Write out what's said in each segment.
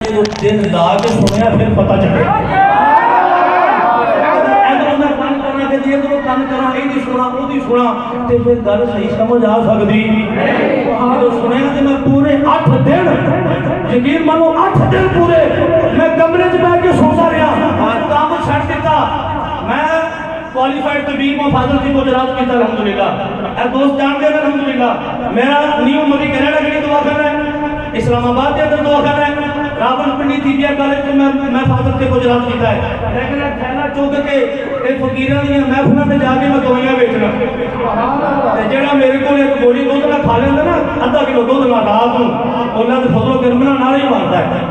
جو دن لا کے سنیا پھر پتہ چلے کن کرا یہ سنا وہ سنا تے پھر گل صحیح سمجھ آ سکتی جو سنیا تے میں پورے 8 دن یقین مانو 8 دن پورے میں کمرے چ بیٹھ کے سوچا رہا کام چھڑ دیتا میں کوالیفائڈ طبیب ہوں فاضل جی گجرات کی الحمدللہ اے دوست جان دے الحمدللہ میرا نیو مدی کینیڈا کے لیے دعا کر رہا ہے اسلام آباد کے اندر دعا کر رہا ہے راول پنڈی تیجیا کالج میں فاضل کے گجرات کیتا ہے لیکن تھیلا چوک کے اے فقیراں دی محفلاں تے جا کے میں دوائیاں بیچنا تے جڑا میرے کول ایک گولی دودھ نہ کھا لیندا نا آدھا کلو دودھ نہ رات نوں اللہ دے فضل و کرم نال ہی ماردا ہے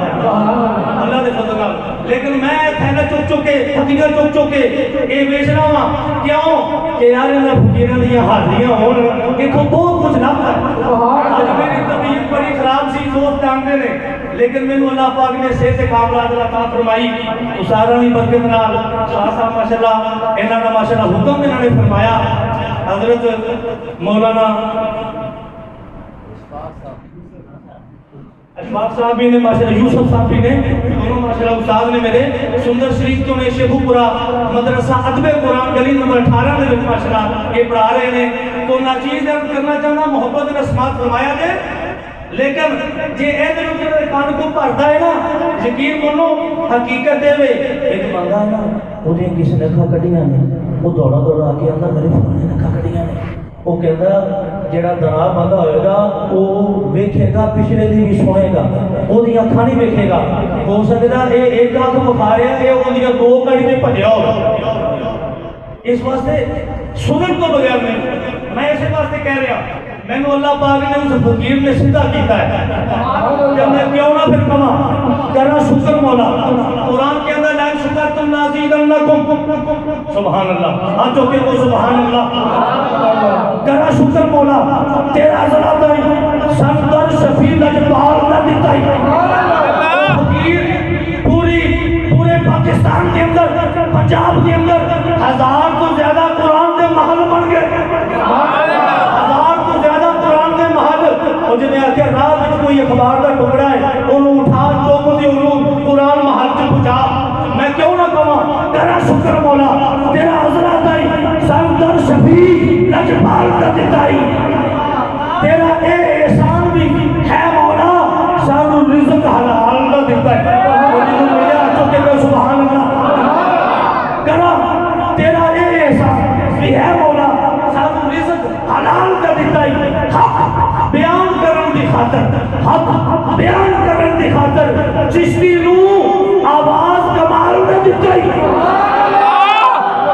اللہ دے فضل نال لیکن میں تھیلا چوک کے فقیراں چوک کے اے بیچنا وا کیوں کہ یار انہاں فقیراں دی حاضریاں ہون ایتھوں بہت کچھ لبدا ہے اج میری طبیعت بڑی خراب سی دوست جانتے نے لیکن میں اللہ پاک نے صحت کاملات عطا فرمائی اساراں دی برکت نال شاہ صاحب ماشاءاللہ انہاں دا ماشاءاللہ حکم انہاں نے فرمایا حضرت مولانا اشفاق صاحب بھی نے ماشاءاللہ یوسف صاحب بھی نے دونوں ماشاءاللہ استاد نے میرے سندر شریف تو نے شیخو پورا مدرسہ ادب قرآن گلی نمبر 18 دے وچ ماشاءاللہ یہ پڑھا رہے نے تو ناچیز کرنا چاہنا محبت نے سماعت فرمایا جے لیکن جے ادھر ادھر کان کو بھردا ہے نا یقین منو حقیقت ہے وے ایک بندہ نا اودے کس نے کھا کڈیاں نے وہ دوڑا دوڑا کے اندر میرے فلانے نے کھا کڈیاں نے وہ کہتا جڑا درا بندہ ہوئے گا وہ ویکھے گا پچھلے دی بھی سنے گا وہ دی اکھاں نہیں ویکھے گا ہو سکدا اے ایک اکھ بخا رہا ہے وہ دی دو کڑی تے بھجیا ہوگا اس واسطے سنن تو بغیر نہیں میں اس واسطے کہہ رہا میں نے اللہ پاک نے اس فقیر نے سیدھا کیتا ہے جب میں کیوں نہ پھر کما کرا شکر مولا قرآن کے اندر لائن شکر تم نازیدنکم سبحان اللہ ہاتھوں کے وہ سبحان اللہ کرا شکر مولا تیرا ذرا دائی سردر شفیع لجبال نہ دیتائی فقیر پورے پاکستان کے اندر پنجاب کے اندر 1000 تو زیادہ قرآن دے محل بن گئے اور جنہیں آکے راہ میں کوئی اخبار کا ٹکڑا ہے انہوں اٹھا چوکوں دی علوم قرآن محل سے پہنچا میں کیوں نہ کہاں تیرا شکر مولا تیرا حضرت آئی سردر شفیع لجبال کا دتائی تیرا اے احسان بھی ہے مولا سانو رزق حلال کا دیتا ہے اور جنہوں میرے آنچوں کے لئے سبحان اللہ کرا تیرا اے احسان بھی ہے مولا سانو رزق حلال کا دیتا ہے حق بیان کرن دی خاطر حق بیان کرن دی خاطر چشتی نو آواز کمال نے دتائی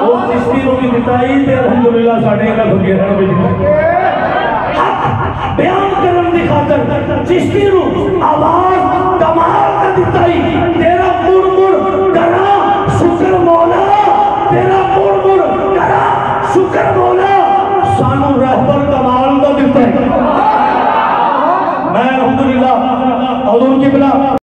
اس چشتی نو بھی دتائی تے الحمدللہ ساڑھے کا بھگیرہ بھی دتائی حق بیان کرن دی خاطر چشتی نو آواز کمال نے دتائی تیرا مڑ کرا شکر مولا تیرا مڑ کرا شکر مولا سانو رہبر کمال کا دتائی میں الحمدللہ حضور کی بلا